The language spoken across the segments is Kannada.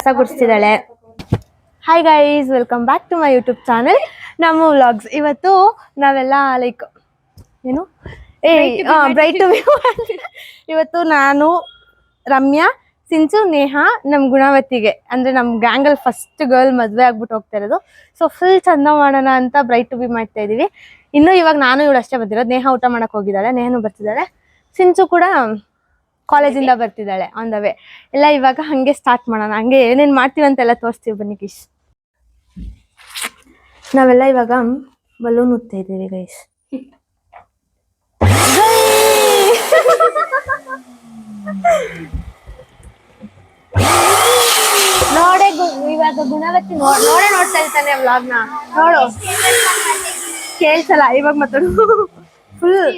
ಗುಡಿಸ್ತಿದ್ದಾಳೆ. Hi guys, welcome back to my YouTube channel ನಮ್ಮ ವ್ಲಾಗ್ಸ್. ಇವತ್ತು ನಾವೆಲ್ಲ ಲೈಕ್ ಏನು ಬ್ರೈಟ್ ಟು ಬಿ. ಇವತ್ತು ನಾನು, ರಮ್ಯಾ, ಸಿಂಚು, ನೇಹಾ, ನಮ್ಮ ಗುಣವತಿಗೆ ಅಂದ್ರೆ ನಮ್ಮ ಗ್ಯಾಂಗಲ್ಲಿ ಫಸ್ಟ್ ಗರ್ಲ್ ಮದುವೆ ಆಗ್ಬಿಟ್ಟು ಹೋಗ್ತಾ ಇರೋದು. ಸೊ ಫುಲ್ ಚಂದ ಮಾಡೋಣ ಅಂತ ಬ್ರೈಟ್ ಟು ಬಿ ಮಾಡ್ತಾ ಇದೀವಿ. ಇನ್ನು ಇವಾಗ ನಾನು ಇವಳು ಅಷ್ಟೇ ಬರ್ತಿರೋದು. ನೇಹಾ ಊಟ ಮಾಡಕ್ ಹೋಗಿದ್ದಾಳೆ, ನೇಹಾನು ಬರ್ತಿದ್ದಾಳೆ, ಸಿಂಚು ಕೂಡ ಕಾಲೇಜಿಂದ ಬರ್ತಿದ್ದಾಳೆ ಆನ್ ದ ವೇ. ಎಲ್ಲ ಇವಾಗ ಹಂಗೆ ಸ್ಟಾರ್ಟ್ ಮಾಡೋಣ, ಹಂಗೆ ಏನೇನ್ ಮಾಡ್ತೀವಿ ಅಂತೆಲ್ಲ ತೋರಿಸ್ತೀವಿ ಬನ್ನಿ ಗೈಸ್. ನಾವೆಲ್ಲ ಇವಾಗ ಬಲೂನ್ ಉತ್ತಾ ಇದ್ದೀವಿ ಗೈಸ್. ನೋಡೆ ಇವಾಗ ಗುಣವತಿ ನೋಡ್ತಾ ಇರ್ತಾನೆ ವ್ಲಾಗ್ನ. ನೋಡು ಕೇಳ್ಸಲ್ಲ ಇವಾಗ ಮಾತಾಡು ಫುಲ್.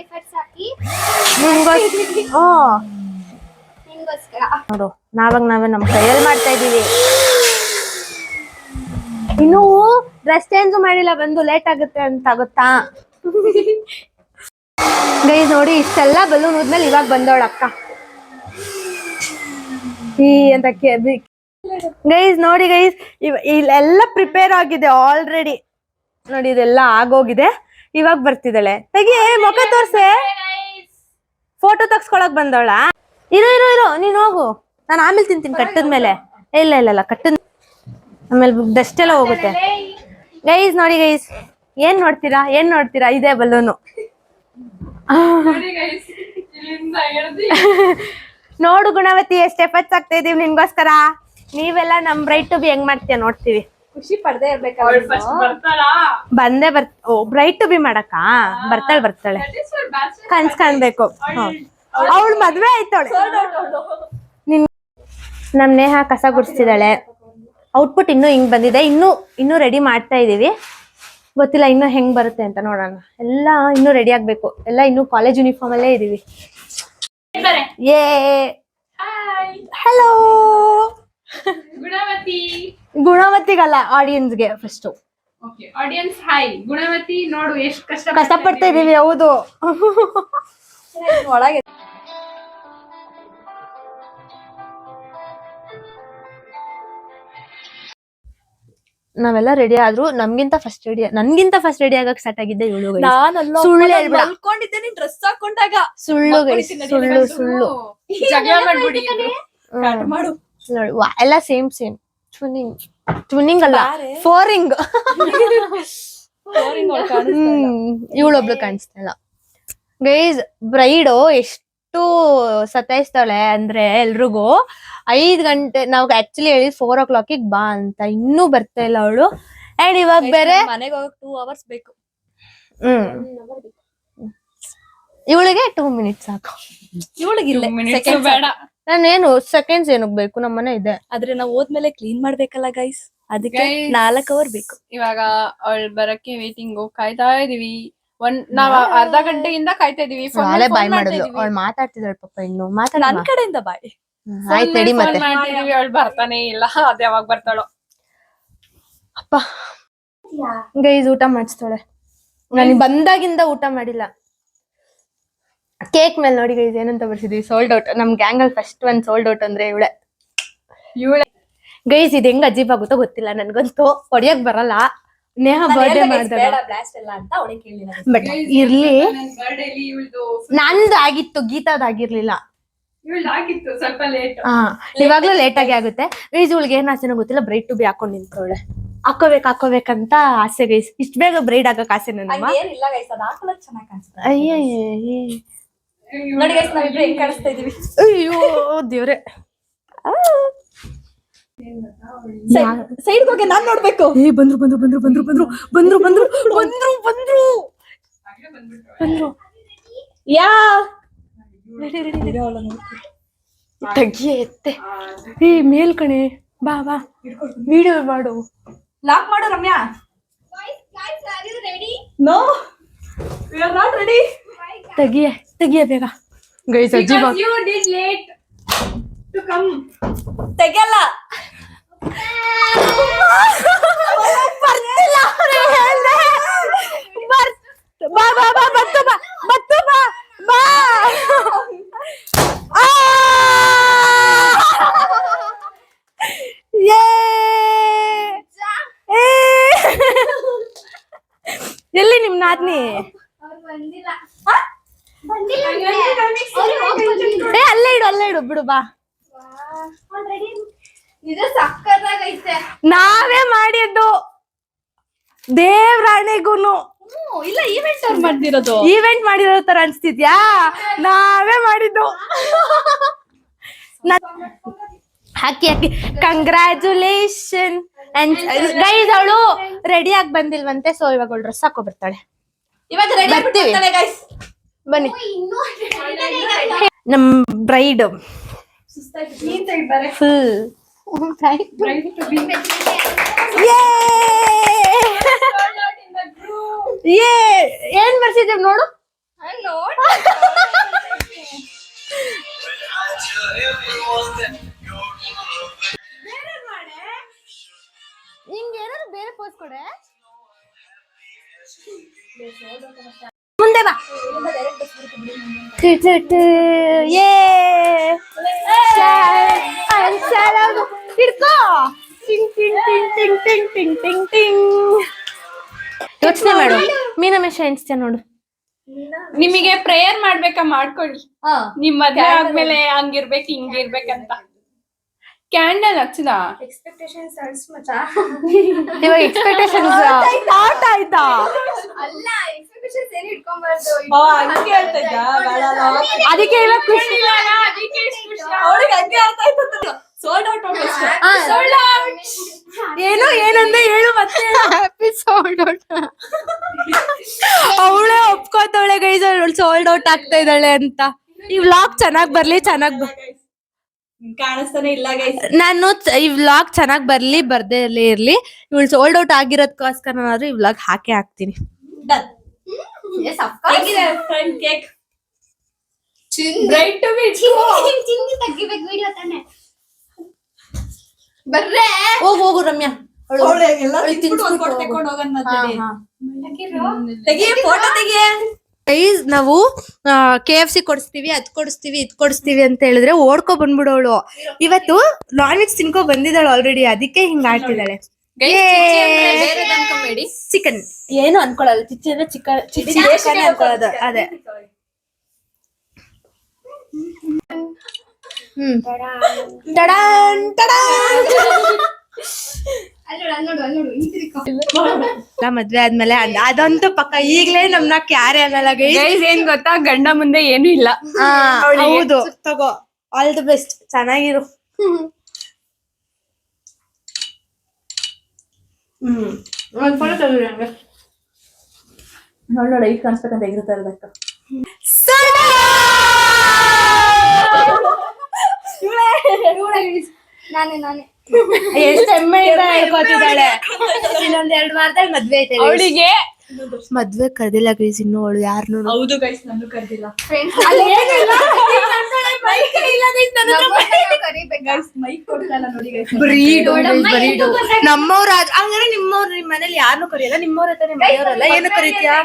ನೋಡು ನಾವೇ ನಮ್ ಕೈಯಲ್ಲಿ ಮಾಡ್ತಾ ಇದೀವಿ. ಇನ್ನೂ ಡ್ರೆಸ್ ಚೇಂಜ್ ಮಾಡಿಲ್ಲ, ಬಂದು ಲೇಟ್ ಆಗುತ್ತೆ ಅಂತ ಗೊತ್ತಾ ಗೈಸ್. ನೋಡಿ ಇಷ್ಟೆಲ್ಲ ಬಲೂನ್ ಹೋದ್ಮೇಲೆ ಇವಾಗ ಬಂದವಳ ಅಕ್ಕ ಅಂತ ಗೈಸ್. ನೋಡಿ ಗೈಸ್, ಇಲ್ಲೆಲ್ಲ ಪ್ರಿಪೇರ್ ಆಗಿದೆ ಆಲ್ರೆಡಿ. ನೋಡಿ ಇದೆಲ್ಲ ಆಗೋಗಿದೆ, ಇವಾಗ ಬರ್ತಿದ್ದಾಳೆ. ತೆಗಿ ಮುಖ ತೋರ್ಸೆ, ಫೋಟೋ ತಗ್ಸ್ಕೊಳಕ್ ಬಂದವಳ. ಇರೋ ನೀನ್ ಹೋಗು, ನಾನು ಆಮೇಲೆ ತಿಂತೀನಿ ಕಟ್ಟದ್ಮೇಲೆ. ಇಲ್ಲ ಕಟ್ಟದ್ ಆಮೇಲೆ ಡಸ್ಟ್ ಎಲ್ಲ ಹೋಗುತ್ತೆ. ಗೈಸ್ ನೋಡಿ ಗೈಸ್, ಏನ್ ನೋಡ್ತೀರಾ ಇದೇ ಬಲೂನು. ನೋಡು ಗುಣವತಿ, ಎಷ್ಟು ಎಫರ್ಟ್ಸ್ ಆಗ್ತಾ ಇದೀವಿ ನಿನ್ಗೋಸ್ಕರ. ನೀವೆಲ್ಲ ನಮ್ ಬ್ರೈಟ್ ಟು ಬಿ ಹೆಂಗ್ ಮಾಡ್ತೀಯ ನೋಡ್ತೀವಿ. ಖುಷಿ ಪಡ್ದೇ ಇರ್ಬೇಕು. ಬ್ರೈಟ್ ಟು ಬಿ ಮಾಡಕ್ಕ ಬರ್ತಾಳೆ ಕನ್ಸ್ ಕಾಣ್ಬೇಕು. ಅವಳು ಮದ್ವೆ ಆಯ್ತಾಳೆ. ನಮ್ ನೇಹಾ ಕಸ ಗುಡಿಸ್ತಿದ್ದಾಳೆ. ಔಟ್ಪುಟ್ ಇನ್ನೂ ಹಿಂಗ್ ಬಂದಿದೆ, ಇನ್ನೂ ರೆಡಿ ಮಾಡ್ತಾ ಇದೀವಿ. ಗೊತ್ತಿಲ್ಲ ಇನ್ನು ಹೆಂಗ್ ಬರುತ್ತೆ ಅಂತ, ನೋಡೋಣ. ಎಲ್ಲ ಇನ್ನೂ ರೆಡಿ ಆಗ್ಬೇಕು, ಎಲ್ಲ ಇನ್ನೂ ಕಾಲೇಜ್ ಯೂನಿಫಾರ್ಮ್ ಅಲ್ಲೇ ಇದೀವಿ. ಹಲೋ ಗುಣವತಿಗಲ್ಲ, ಆಡಿಯನ್ಸ್ಗೆ ಫಸ್ಟ್. Audience hi. ಗುಣವತಿ ನೋಡು ಎಷ್ಟು ಕಷ್ಟಪಡ್ತಾ ಇದೀವಿ. ಹೌದು, ಒಳಗೆ ನಾವೆಲ್ಲ ರೆಡಿ ಆದ್ರೂ ನನ್ಗಿಂತ ಫಸ್ಟ್ ರೆಡಿ ಆಗಕ್ ಸ್ಟಾರ್ಟ್ ಆಗಿದ್ದೆ ಇವಳು. ಸುಳ್ಳು ಹೇಳ್ಬಿಟ್ಟಿದ್ದೆ ಡ್ರೆಸ್ ಹಾಕೊಂಡಾಗ. ಸುಳ್ಳು ಜಗಳ ಮಾಡ್ಬಿಡಿ. ಮಾಡು ಎಲ್ಲ ಸೇಮ್ ಟ್ವಿನ್ನಿಂಗ್ ಅಲ್ಲ, ಫೋರಿಂಗ್. ಇವಳೊಬ್ಳು ಕಾಣಿಸ್ತಾ ಇಲ್ಲ ಗೈಸ್. ಬ್ರೈಡು ಎಷ್ಟು ಸತಾಯಿಸ್ತಾಳೆ ಅಂದ್ರೆ ಎಲ್ರಿಗೂ. 5 ಗಂಟೆ ನಾವು ಆಕ್ಚುಲಿ ಹೇಳಿದ್ 4 o'clock ಬಾ ಅಂತ, ಇನ್ನೂ ಬರ್ತಾ ಇಲ್ಲ ಅವಳು. ಅಂಡ್ ಇವಾಗ ಬೇರೆ ಮನೆಗೆ ಹೋಗಕ್ 2 hours ಬೇಕು. ಇವಳಿಗೆ 2 minutes ಸಾಕು. ಇವಳಿಗೆ ಬೇಡ, ನಾನೇನು ಸೆಕೆಂಡ್ಸ್ ಏನಕ್ ಬೇಕು, ನಮ್ಮನೆ ಇದೆ. ಆದ್ರೆ ನಾವ್ ಹೋದ್ಮೇಲೆ ಕ್ಲೀನ್ ಮಾಡ್ಬೇಕಲ್ಲ ಗೈಸ್, ಅದಕ್ಕೆ 4 hour ಬೇಕು. ಇವಾಗ ಅವಳು ಬರಕ್ಕೆ ವೇಟಿಂಗು, ಕಾಯ್ತಾ ಇದೀವಿ. ನಾವ್ ಅರ್ಧ ಗಂಟೆಯಿಂದ ಕಾಯ್ತಾ ಇದೀವಿ. ಬಾಯ್ ಮಾಡಿದ್ಲು, ಅವಳು ಮಾತಾಡ್ತಿದ್ದಾಳೆ ಪಾಪ. ಇನ್ನು ನನ್ ಕಡೆಯಿಂದ ಬಾಯ್. ಆಯ್ತು ನಡಿ ಮತ್ತೆ. ಅವಳು ಬರ್ತಾನೆ ಇಲ್ಲ, ಅದ್ ಯಾವಾಗ ಬರ್ತಾಳೋ. ಅಪ್ಪ ಗೈಸ್ ಊಟ ಮಾಡಿಸ್ತಾಳೆ. ನಾನು ಬಂದಾಗಿಂದ ಊಟ ಮಾಡಿಲ್ಲ. ಕೇಕ್ ಮೇಲೆ ನೋಡಿ ಗೈಸ್ ಏನಂತ ಬರ್ಸಿದ್ವಿ, ಸೋಲ್ಡ್ ಔಟ್. ನಮ್ ಗ್ಯಾಂಗ್ ಅಲ್ಲಿ ಫಸ್ಟ್ ಒನ್ ಸೋಲ್ಡ್ ಔಟ್ ಅಂದ್ರೆ ಇವಳೆ. ಗೈಸ್ ಇದು ಹೆಂಗ್ ಅಜೀಬ್ ಆಗುತ್ತೋ ಗೊತ್ತಿಲ್ಲ, ನನ್ಗಂತೂ ಹೊಡಿಯಕ್ ಬರಲ್ಲ. ನೇಹಾ ಬರ್ಡೇ ಮಾಡಿದಾಗ ಬಟ್ ಇರ್ಲಿ, ನಂದು ಆಗಿತ್ತು, ಗೀತಾದ್ ಆಗಿರ್ಲಿಲ್ಲ. ಸ್ವಲ್ಪ ಲೇಟ್. ಇವಾಗ್ಲೂ ಲೇಟ್ ಆಗಿ ಆಗುತ್ತೆ ಗೈಸ್. ಇವಳಿಗೆ ಏನ್ ಆಸೆನೋ ಗೊತ್ತಿಲ್ಲ, ಬ್ರೈಟ್ ಟು ಬಿ ಹಾಕೊಂಡ್ ನಿಂತವಳೆ. ಹಾಕೋಬೇಕಂತ ಆಸೆ ಗೈಸ್. ಇಷ್ಟ ಬೇಗ ಬ್ರೈಡ್ ಆಗಕ್ ಆಸೆ ನನ್ನ. ಅಯ್ಯೋ ಅಯ್ಯೋ ದೇವ್ರೆ, ಸೈಡ್ ಹೋಗಿ ನಾನ್ ನೋಡ್ಬೇಕು. ಬಂದ್ರು ಯಾ ತೆಗಿಯತ್ತೆ. ಮೇಲ್ ಕಣೆ, ಬಾ ವಿಡಿಯೋ ಮಾಡು. ಲಾಕ್ ಮಾಡು Ramya. No we are not ready. ತೆಗಿಯ ಬೇಗ guys. Because you did late to come. ತೆಗೆಯಲ್ಲ. ಬರ್ತಿಲ್ಲ ಅವ್ರೆ ಹೇಳ್ದೆ. ಬಾ ಬತ್ತು ಬಾ. ಏ ಮಾತ್ನಿ ಏ ಅಲ್ಲೇ ಇಡು ಬಿಡು ಬಾ. ನಾವೇ ಮಾಡಿದ್ದು ದೇವ್ರಾಣೆಗೂನು. ಇಲ್ಲ ಈವೆಂಟ್ ಅವ್ರು ಮಾಡ್ದಿರೋದು. ಈವೆಂಟ್ ಮಾಡಿರೋ ತರ ಅನ್ಸ್ತಿದ್ಯಾ? ನಾವೇ ಮಾಡಿದ್ದು. ಹಾಕಿ ಕಂಗ್ರಾಚುಲೇಷನ್. ಗೈಸ್ ಅವಳು ರೆಡಿ ಆಗಿ ಬಂದಿಲ್ವಂತೆ, ಸೊ ಇವಾಗ ಅವಳು ಡ್ರೆಸ್ ಹಾಕೋ ಬರ್ತಾಳೆ. ಬರ್ತೀವಿ ಬನ್ನಿ. ನಮ್ ಬ್ರೈಡ್ ಫುಲ್ ಏನ್ ಬರ್ಸಿದ್ದೇವ್ ನೋಡು. ಹಿಂಗ ಏನಾದ್ರು ಬೇರೆ ಪೋಸ್ ಕೊಡೆ. ಮುಂದೆ ಬಾ. ಹಿಡ್ಕೋ. ಯೋಚನೆ ಮಾಡು. ಮೀನಮೇಶ ಎಣಿಸ್ತೀಯ ನೋಡು. ನಿಮಗೆ ಪ್ರೇಯರ್ ಮಾಡ್ಬೇಕಾ ಮಾಡ್ಕೊಳ್ಳಿ. ನಿಮ್ ಮದ್ವೆ ಆದ್ಮೇಲೆ ಹಂಗಿರ್ಬೇಕು ಹಿಂಗಿರ್ಬೇಕಂತ. ಕ್ಯಾಂಡಲ್ ಹಚ್ಚದ ಇವಾಗ ಎಕ್ಸ್ಪೆಕ್ಟೇಷನ್ಸ್ ಸ್ಟಾರ್ಟ್ ಆಯ್ತಾ? ಅದಕ್ಕೆ ಇವಾಗ ಖುಷಿ. ಏನು ಏನಂದ್ರೆ ಹೇಳು ಮತ್ತೆ. ಅವಳೇ ಒಪ್ಕೋತಾವಳೆ ಗೈಸ್, ಅವಳು ಸೋಲ್ಡ್ ಔಟ್ ಆಗ್ತಾ ಇದ್ದಾಳೆ ಅಂತ. ಈ ವ್ಲಾಗ್ ಚೆನ್ನಾಗ್ ಬರ್ಲಿ, ಕಾಣಿಸ್ತಾನೆ ಇಲ್ಲ ಗೈಸ್. ನಾನು ಈ ವ್ಲಾಗ್ ಚೆನ್ನಾಗ್ ಬರ್ಲಿ ಬರ್ದೇ ಇರ್ಲಿ, ಇವಳು ಸೋಲ್ಡ್ ಔಟ್ ಆಗಿರೋದಕ್ಕೋಸ್ಕರ ನಾನಾದ್ರೂ ಈ ವ್ಲಾಗ್ ಹಾಕ್ತೀನಿ. ಹೋಗು ರಮ್ಯಾ. ನಾವು KFC ಕೊಡಿಸ್ತೀವಿ, ಅದ್ ಕೊಡಿಸ್ತೀವಿ, ಇದ್ ಕೊಡಿಸ್ತೀವಿ ಅಂತ ಹೇಳಿದ್ರೆ ಓಡ್ಕೊ ಬಂದ್ಬಿಡೋಳು. ಇವತ್ತು ನಾನ್ ವೆಜ್ ತಿನ್ಕೊ ಬಂದಿದ್ದಾಳು ಆಲ್ರೆಡಿ, ಅದಕ್ಕೆ ಹಿಂಗ ಆಡ್ತಿದ್ದಾಳೆ. ಚಿಕನ್ ಏನು ಅನ್ಕೊಳ್ಳೋದು, ಚಿಚ್ಚಿ ಅಂದ್ರೆ ಚಿಕನ್ ಅನ್ಕೊಳ್ಳೋದು. ಅದೇ ಮದ್ವೆ ಆದ್ಮೇಲೆ ಅದಂತೂ ಪಕ್ಕ. ಈಗ್ಲೇ ನಮ್ನ ಕ್ಯಾರೆ ಆಗಲ್ಲ ಗೈಸ್. ಏನ್ ಗೊತ್ತಾ, ಗಂಡ ಮುಂದೆ ಏನು ಇಲ್ಲ. ಹೌದು, ತಗೋ. ಆಲ್ ದಿ ಬೆಸ್ಟ್, ಚೆನ್ನಾಗಿರು. ನೋಡ ಈಗ ಕಾಣಿಸ್ಬೇಕಂತ ಹೆಂಗಿರ್ತಾ ಇರ್ಬೇಕು. ನಾನೇ ಎಷ್ಟು ಹೆಮ್ಮೆಯಿಂದ ಹೇಳ್ಕೊತಿದ್ದಾಳೆ. ಇನ್ನೊಂದ್ 2 ವಾರದಲ್ಲಿ ಮದ್ವೆ ಐತೆ ಅವಳಿಗೆ. ಮದ್ವೆ ಕರ್ದಿಲ್ಲ ಗೈಸ್ ಇನ್ನು ಅವಳು ಯಾರನ್ನು. ಹೌದು ಗೈಸ್, ನಾನು ಕರ್ದಿಲ್ಲ. ನಮ್ಮವ್ರ ಹಂಗಾರೆ ನಿಮ್ಮವ್ರು ನಿಮ್ ಮನೇಲಿ ಯಾರನ್ನು ಕರಿಯಲ್ಲ? ನಿಮ್ಮವ್ರ ತಾನೆ ಮನೆಯವರಲ್ಲ, ಏನು ಕರಿತೀಯಾ?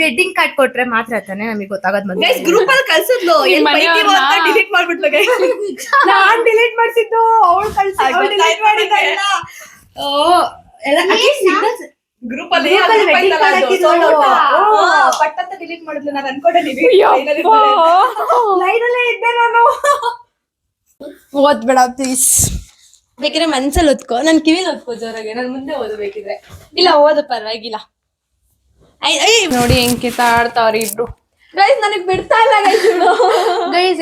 ವೆಡ್ಡಿಂಗ್ ಕಾರ್ಡ್ ಕೊಟ್ರೆ ಮಾತ್ರ ತಾನೆ ನಮಗೆ ಗೊತ್ತಾಗೋದ್. ಮದ್ವೆ ಗ್ರೂಪ್ ಅಲ್ಲಿ ಕಳ್ಸಿದ್ಲು, ಡಿಲೀಟ್ ಮಾಡ್ಬಿಟ್ಲು ಗೈಸ್. ನಾನ್ ಡಿಲೀಟ್ ಮಾಡ್ಸಿದ್ದು, ಅವಳು ಡಿಲೀಟ್ ಮಾಡಿದ್ದಲ್ಲ. ಗ್ರೂಪ್ ಅಲ್ಲಿ ಪಟ್ಟಂತ ಡಿಲೀಟ್ ಮಾಡಿದ್ಲು. ನಾನು ಅನ್ಕೊಂಡೆ ಲೈನಲ್ಲೇ ಇದ್ದೆ ನಾನು. ಓದ್ಬೇಡ ಪ್ಲೀಸ್. ಬೇಕಿದ್ರೆ ಮನ್ಸಲ್ಲಿ ಓದ್ಕೋ, ನನ್ ಕಿವಿಲಿ ಓದ್ಕೋ ಜೋರಾಗೆ. ನನ್ ಮುಂದೆ ಓದಬೇಕಿದ್ರೆ. ಇಲ್ಲ ಓದು, ಪರವಾಗಿಲ್ಲ. ನೋಡಿ ಹೆಂಗ್ ಕಿತ್ತಾಡ್ತಾವ್ರಿ ಇಬ್ರು. ಗೈಸ್ ನನಗ್ ಬಿಡ್ತಾ ಇಲ್ಲ ಗೈಸ್.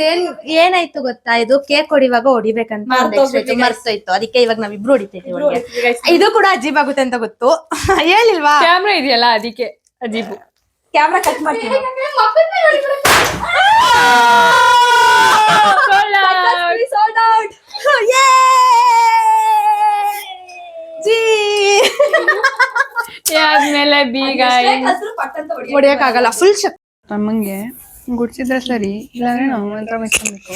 ಏನಾಯ್ತು ಗೊತ್ತಾ, ಇದು ಕೇಕ್ ಹೊಡಿವಾಗ ಹೊಡಿಬೇಕಂತ ಮರ್ತೋಯ್ತು. ಅದಕ್ಕೆ ಇವಾಗ ನಾವಿಬ್ರು ಹೊಡಿತೈತಿ. ಇದು ಕೂಡ ಅಜೀಬ್ ಆಗುತ್ತೆ ಅಂತ ಗೊತ್ತು, ಹೇಳಿಲ್ವಾ? ಕ್ಯಾಮ್ರಾ ಇದೆಯಲ್ಲ ಅದಕ್ಕೆ ಅಜೀಬು. ಕ್ಯಾಮ್ರಾ ಕಟ್ ಮಾಡ್ತೀನಿ. ಆದ್ಮೇಲೆ ಬೀಗ ಹೊಡಿಯಕ್ಕಾಗಲ್ಲ, ಫುಲ್ ಶಕ್ತಿ. ತಮ್ಮಂಗೆ ಗುಡ್ಸಿದ್ರೆ ಸರಿ, ಇಲ್ಲಾಂದ್ರೆ ನಾವು ಮಾತ್ರ ಮಾಡ್ಕೊಬೇಕು.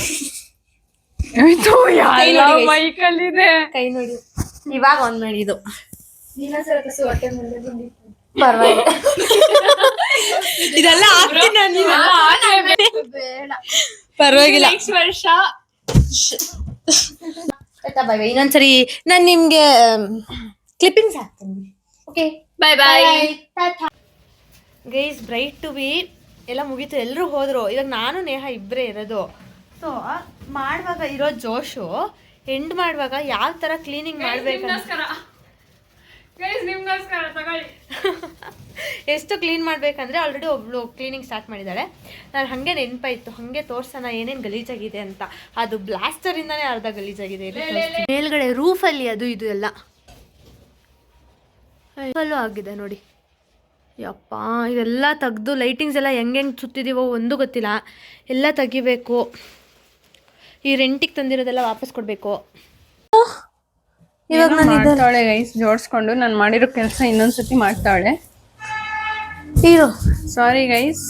ಮೈಕಲ್ಲಿದೆ. ಕೈ ನೋಡಿ, ಇವಾಗ ಒಂದ್ ಮಾಡಿ. ಇದು ಪರವಾಗಿಲ್ಲ, ಇದೆಲ್ಲ ಪರವಾಗಿಲ್ಲ. ನೆಕ್ಸ್ಟ್ ವರ್ಷ ಇನ್ನೊಂದ್ಸರಿ ನಾನ್ ನಿಮ್ಗೆ ಕ್ಲಿಪ್ಪಿಂಗ್ಸ್ ಹಾಕ್ತೀನಿ. Okay. Bye bye. Guys bright to be ಎಲ್ಲ ಮುಗೀತು, ಎಲ್ಲರೂ ಹೋದ್ರು. ಇವಾಗ ನಾನು ನೇಹ ಇಬ್ಬರೇ ಇರೋದು. ಸೊ ಮಾಡುವಾಗ ಇರೋ ಜೋಶು ಎಂಡ್ ಮಾಡುವಾಗ ಯಾವ ಥರ ಕ್ಲೀನಿಂಗ್ ಮಾಡ್ಬೇಕಂತ ಎಷ್ಟು ಕ್ಲೀನ್ ಮಾಡ್ಬೇಕಂದ್ರೆ ಆಲ್ರೆಡಿ ಒಬ್ಳು ಕ್ಲೀನಿಂಗ್ ಸ್ಟಾರ್ಟ್ ಮಾಡಿದ್ದಾಳೆ. ನಾನು ಹಾಗೆ ನೆನಪಾಯಿತು, ಹಾಗೆ ತೋರ್ಸೋಣ ಏನೇನು ಗಲೀಜಾಗಿದೆ ಅಂತ. ಅದು ಬ್ಲಾಸ್ಟರಿಂದಾನೇ ಅರ್ಧ ಗಲೀಜಾಗಿದೆ. ಮೇಲ್ಗಡೆ ರೂಫಲ್ಲಿ ಅದು ಇದು ಎಲ್ಲ ರೂಫಲ್ಲೂ ಆಗಿದೆ ನೋಡಿ. ಯಪ್ಪ, ಇದೆಲ್ಲ ತೆಗ್ದು ಲೈಟಿಂಗ್ಸ್ ಎಲ್ಲ ಹೆಂಗೆ ಸುತ್ತಿದೀವೋ ಒಂದು ಗೊತ್ತಿಲ್ಲ. ಎಲ್ಲ ತೆಗಿಬೇಕು. ಈ ರೆಂಟಿಗೆ ತಂದಿರೋದೆಲ್ಲ ವಾಪಸ್ ಕೊಡಬೇಕು. ಇವಾಗ ಮಾಡ್ತಾಳೆ ಗೈಸ್, ಜೋಡಿಸ್ಕೊಂಡು ನಾನು ಮಾಡಿರೋ ಕೆಲಸ ಇನ್ನೊಂದ್ಸತಿ ಮಾಡ್ತಾಳೆ. ಇರು, ಸಾರಿ ಗೈಸ್,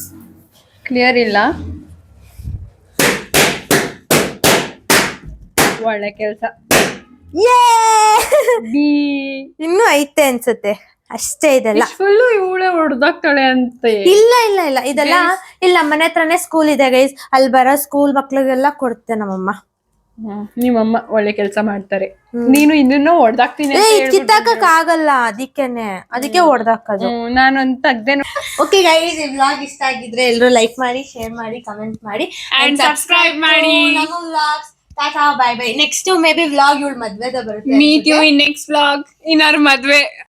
ಕ್ಲಿಯರ್ ಇಲ್ಲ. ಒಳ್ಳೆ ಕೆಲಸ. ಇನ್ನೂ ಐತೆ ಅನ್ಸುತ್ತೆ ಅಷ್ಟೇ. ಇದೆಲ್ಲ ಫುಲ್ಲು ಇವಳೆ ಹೊಡೆದಾಕ್ತಾಳೆ ಅಂತೆ. ಇಲ್ಲ ಇಲ್ಲ ಇಲ್ಲ, ಇದೆಲ್ಲ ಇಲ್ಲ. ಮನೆ ಹತ್ರನೇ ಸ್ಕೂಲ್ ಇದೆ ಗೈಸ್, ಅಲ್ಲಿ ಬರೋ ಸ್ಕೂಲ್ ಮಕ್ಳಿಗೆಲ್ಲ ಕೊಡುತ್ತೆ ನಮ್ಮಮ್ಮ. ನಿಮ್ಮಮ್ಮ ಒಳ್ಳೆ ಕೆಲಸ ಮಾಡ್ತಾರೆ. ನೀನು ಇದನ್ನು ಹೊಡೆದಾಕ್ತೀನಿ ಕಿತ್ತಾಕಕ್ ಆಗಲ್ಲ, ಅದಕ್ಕೆ ಹೊಡೆದಾಕೋದು. ನಾನು ಅಂತ ತೆಗ್ದೇನು. ಓಕೆ ಗೈಸ್, ಈ ವ್ಲಾಗ್ ಇಷ್ಟ ಆಗಿದ್ರೆ ಎಲ್ಲರೂ ಲೈಕ್ ಮಾಡಿ, ಶೇರ್ ಮಾಡಿ, ಕಮೆಂಟ್ ಮಾಡಿ ಅಂಡ್ ಸಬ್ಸ್ಕ್ರೈಬ್ ಮಾಡಿ. ನಮ್ಮ ವ್ಲಾಗ್ಸ್. ಟಾಟಾ bye bye. Next may be vlog ಇವಳು ಮದ್ವೆದ ಬರುತ್ತೆ. Meet you in next vlog in our ಮದ್ವೆ.